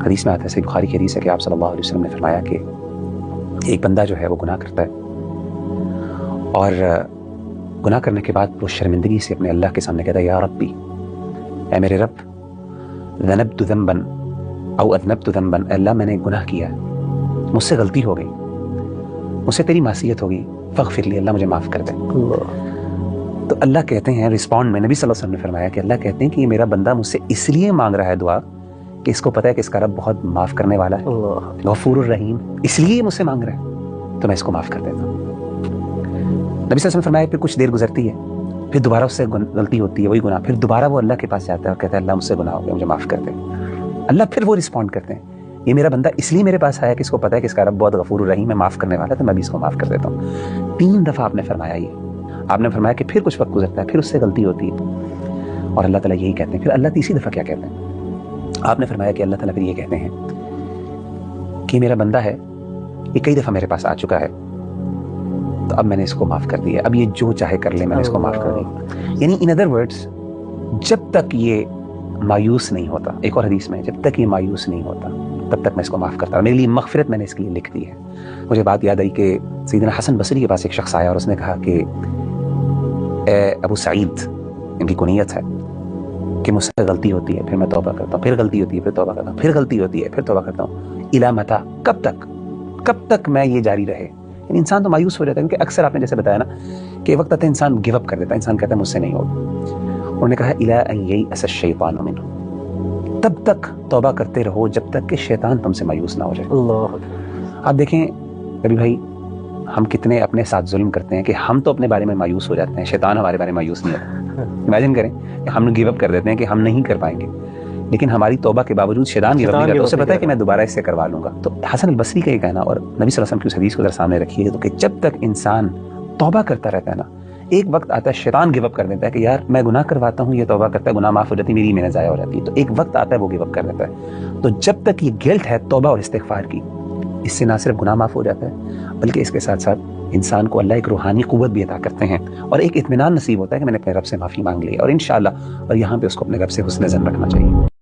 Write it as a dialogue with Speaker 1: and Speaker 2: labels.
Speaker 1: حدیث میں آتا ہے، صحیح بخاری کی حدیث ہے کہ آپ صلی اللہ علیہ وسلم نے فرمایا کہ ایک بندہ جو ہے وہ گناہ کرتا ہے اور گناہ کرنے کے بعد وہ شرمندگی سے اپنے اللہ کے سامنے کہتا ہے یا ربی، اے میرے رب، ذنبت ذنبا او اذنبت ذنبا، اے اللہ میں نے گناہ کیا ہے، مجھ سے غلطی ہو گئی، مجھ سے تیری معصیت ہو گئی، فاغفر لی، اللہ مجھے معاف کر دے۔ تو اللہ کہتے ہیں رسپونڈ میں، نبی صلی اللہ علیہ وسلم نے فرمایا کہ اللہ کہتے ہیں کہ یہ میرا بندہ مجھ سے اس لیے مانگ رہا ہے دعا کہ اس کو پتہ ہے کہ اس کا رب بہت معاف کرنے والا ہے، غفور الرحیم، اس لیے مجھ سے مانگ رہا ہے تو میں اس کو معاف کر دیتا ہوں۔ نبی صلی اللہ علیہ وسلم نے فرمایا پھر کچھ دیر گزرتی ہے، پھر دوبارہ اس سے غلطی ہوتی ہے، وہی گناہ، پھر دوبارہ وہ اللہ کے پاس جاتا ہے اور کہتا ہے اللہ مجھ سے گناہ ہو گیا، مجھے معاف کر دے۔ اللہ پھر وہ رسپونڈ کرتے ہیں یہ میرا بندہ اس لیے میرے پاس آیا کہ اس کو پتہ ہے کہ اس کا رب بہت غفور الرحیم ہے، معاف کرنے والا ہے، تو میں بھی اس کو معاف کر دیتا ہوں۔ 3 دفعہ آپ نے فرمایا یہ، آپ نے فرمایا کہ پھر کچھ وقت گزرتا ہے، پھر اس سے غلطی ہوتی ہے اور اللہ تعالیٰ یہی کہتے ہیں۔ پھر اللہ تیسری دفعہ کیا کہتے ہیں؟ آپ نے فرمایا کہ اللہ تعالیٰ پھر یہ کہتے ہیں کہ میرا بندہ ہے، یہ کئی دفعہ میرے پاس آ چکا ہے، تو اب میں نے اس کو معاف کر دیا، اب یہ جو چاہے کر لے، میں نے اس کو معاف کر دیا۔ یعنی ان ادر ورڈز، جب تک یہ مایوس نہیں ہوتا، ایک اور حدیث میں، جب تک یہ مایوس نہیں ہوتا تب تک میں اس کو معاف کرتا ہوں، میرے لیے مغفرت میں نے اس کے لیے لکھ دی ہے۔ مجھے بات یاد آئی کہ سیدنا حسن بصری کے پاس ایک شخص آیا اور اس نے کہا کہ اے ابو سعید، ان کی کنیت ہے، کہ مجھ سے غلطی ہوتی ہے، پھر میں توبہ کرتا ہوں، پھر غلطی ہوتی ہے، پھر توبہ کرتا ہوں، پھر غلطی ہوتی ہے، پھر توبہ کرتا ہوں، الی متی، کب تک میں یہ جاری رہے؟ یعنی انسان تو مایوس ہو جاتا ہے، کیونکہ اکثر آپ نے جیسے بتایا نا کہ وقت آتا ہے انسان گیو اپ کر دیتا ہے، انسان کہتا ہے مجھ سے نہیں ہوگا۔ انہوں نے کہا الی ان یئس الشیطان منہ، تب تک توبہ کرتے رہو جب تک کہ شیطان تم سے مایوس نہ ہو جائے۔ اللہ، آپ دیکھیں کبھی بھائی ہم کتنے اپنے ساتھ ظلم کرتے ہیں کہ ہم تو اپنے بارے میں مایوس ہو جاتے ہیں، شیطان ہمارے بارے میں مایوس نہیں ہوتا۔ امیجن کریں کہ ہم گیو اپ کر دیتے ہیں کہ ہم نہیں کر پائیں گے، لیکن ہماری توبہ کے باوجود شیطان گیو اپ نہیں کرتا، اسے پتہ ہے کہ میں دوبارہ اس سے کروا لوں گا۔ تو حسن البصری کا یہ کہنا، اور نبی صلی اللہ علیہ وسلم کی اس حدیث کو ذرا سامنے رکھیے، تو کہ جب تک انسان توبہ کرتا رہتا ہے نا، ایک وقت آتا ہے شیطان گیو اپ کر دیتا ہے کہ یار میں گناہ کرواتا ہوں، یہ توبہ کرتا ہے، گناہ معاف ہو جاتی ہے، میری محنت ضائع ہو جاتی ہے، تو ایک وقت آتا ہے وہ گیو اپ کر دیتا ہے۔ تو جب تک یہ گلٹ ہے توبہ اور استغفار کی، اس سے نہ صرف گناہ معاف ہو جاتا ہے بلکہ اس کے ساتھ ساتھ انسان کو اللہ ایک روحانی قوت بھی عطا کرتے ہیں اور ایک اطمینان نصیب ہوتا ہے کہ میں نے اپنے رب سے معافی مانگ لی، اور انشاءاللہ اور یہاں پہ اس کو اپنے رب سے حسن ظن رکھنا چاہیے۔